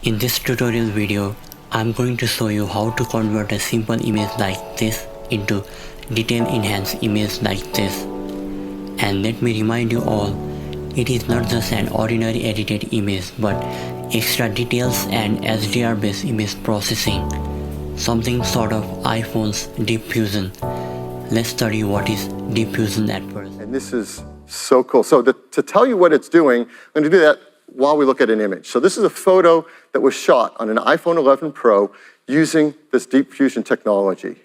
In this tutorial video, I'm going to show you how to convert a simple image like this into detail enhanced image like this. And let me remind you all, it is not just an ordinary edited image but extra details and HDR based image processing. Something sort of iPhone's Deep Fusion. Let's study what is Deep Fusion at first. And this is so cool. So to tell you what it's doing, I'm going to do that while we look at an image. So this is a photo that was shot on an iPhone 11 Pro using this Deep Fusion technology.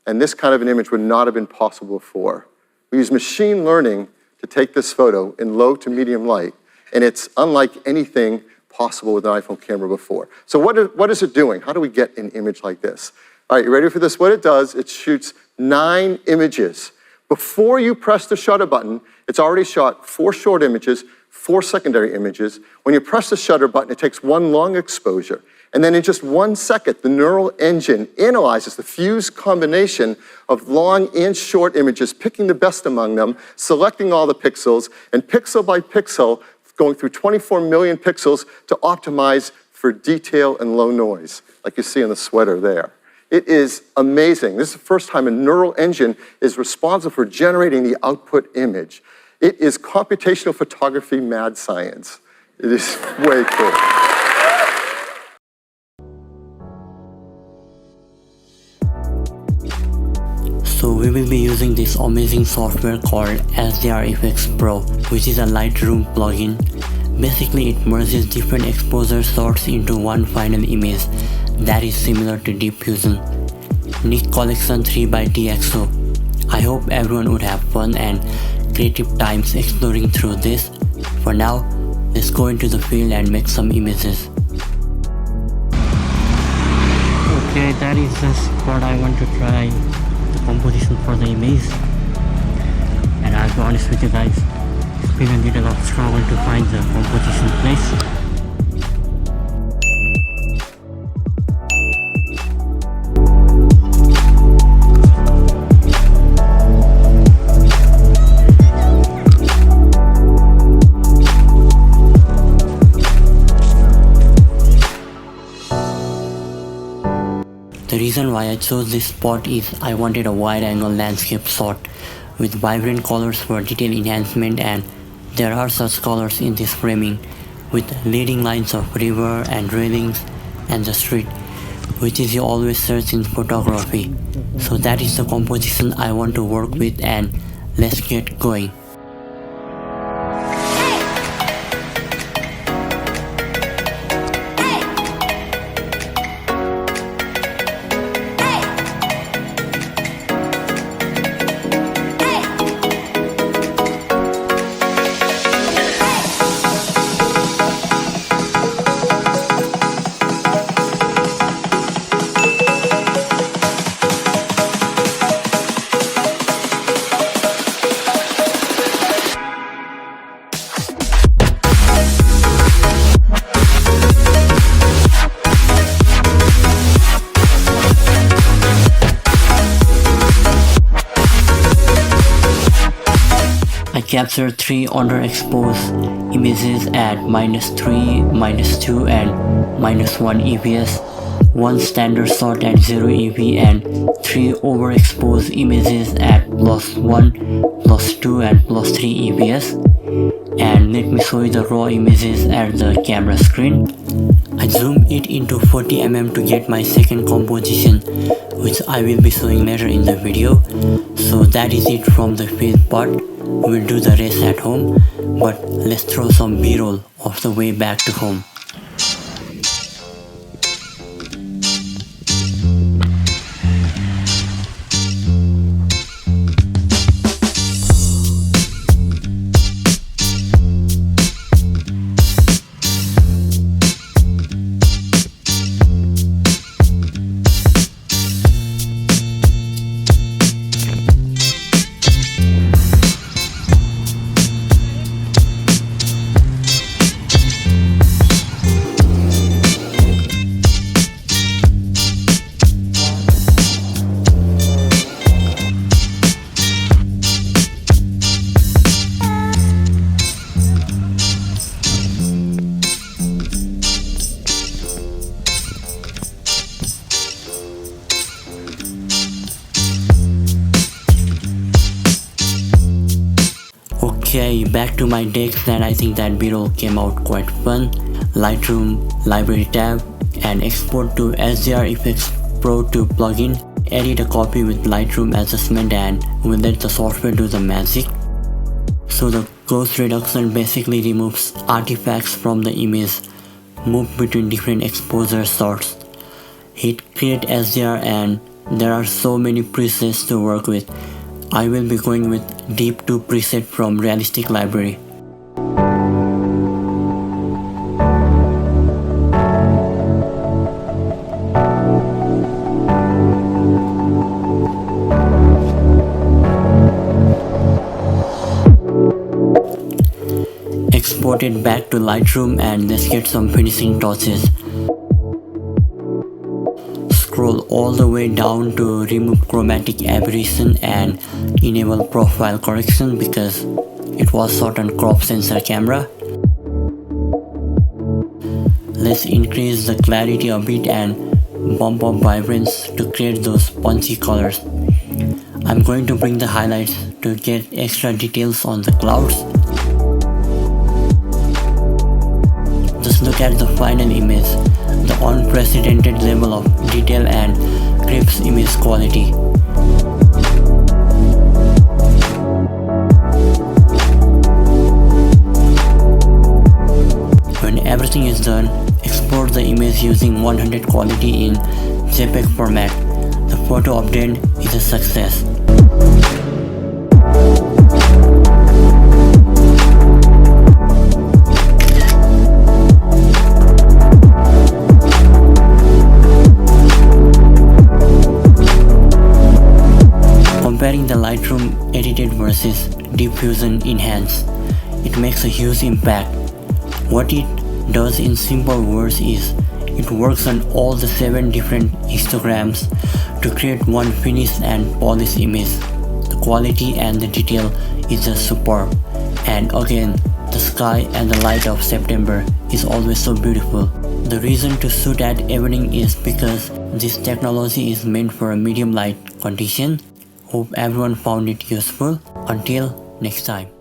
And this kind of an image would not have been possible before. We use machine learning to take this photo in low to medium light, and it's unlike anything possible with an iPhone camera before. So what is it doing? How do we get an image like this? All right, you ready for this? What it does, it shoots 9 images. Before you press the shutter button, it's already shot 4 short images, 4 secondary images. When you press the shutter button, it takes 1 long exposure. And then in just 1 second, the neural engine analyzes the fused combination of long and short images, picking the best among them, selecting all the pixels, and pixel by pixel, going through 24 million pixels to optimize for detail and low noise, like you see in the sweater there. It is amazing. This is the first time a neural engine is responsible for generating the output image. It is computational photography mad science. It is way cool. So we will be using this amazing software called HDR EFEX Pro, which is a Lightroom plugin. Basically it merges different exposure sorts into one final image that is similar to Deep Fusion. NIK Collection DXO. I hope everyone would have fun and creative times exploring through this. For now, let's go into the field and make some images. Okay, that is just what I want to try. Composition for the image, and I'll be honest with you guys, it's been a little of struggle to find the composition place. The reason why I chose this spot is I wanted a wide-angle landscape shot with vibrant colors for detail enhancement, and there are such colors in this framing with leading lines of river and railings and the street, which is you always search in photography. So that is the composition I want to work with, and let's get going. I captured 3 underexposed images at -3, -2 and -1 EPS, 1 standard shot at 0 EP, and 3 overexposed images at +1, +2 and +3 EPS. And let me show you the raw images at the camera screen. I zoomed it into 40 mm to get my second composition, which I will be showing later in the video. So that is it from the field part. We'll do the rest at home, but let's throw some B-roll of the way back to home. Okay, back to my decks, and I think that B-roll came out quite fun. Lightroom, Library tab, and export to HDR EFEX Pro to plugin. Edit a copy with Lightroom adjustment and we'll let the software do the magic. So the ghost reduction basically removes artifacts from the image, move between different exposure sorts. Hit create HDR and there are so many presets to work with. I will be going with Deep 2 preset from Realistic Library. Export it back to Lightroom and let's get some finishing touches. Scroll all the way down to remove chromatic aberration and enable profile correction because it was shot on crop sensor camera. Let's increase the clarity a bit and bump up vibrance to create those punchy colors. I'm going to bring the highlights to get extra details on the clouds. Just look at the final image, the unprecedented level of detail and crisp image quality. When everything is done, export the image using 100 quality in JPEG format. The photo obtained is a success. Comparing the Lightroom edited versus Deep Fusion enhanced, it makes a huge impact. What it does in simple words is, it works on all the 7 different histograms to create one finished and polished image. The quality and the detail is just superb. And again, the sky and the light of September is always so beautiful. The reason to shoot at evening is because this technology is meant for a medium light condition. Hope everyone found it useful. Until next time.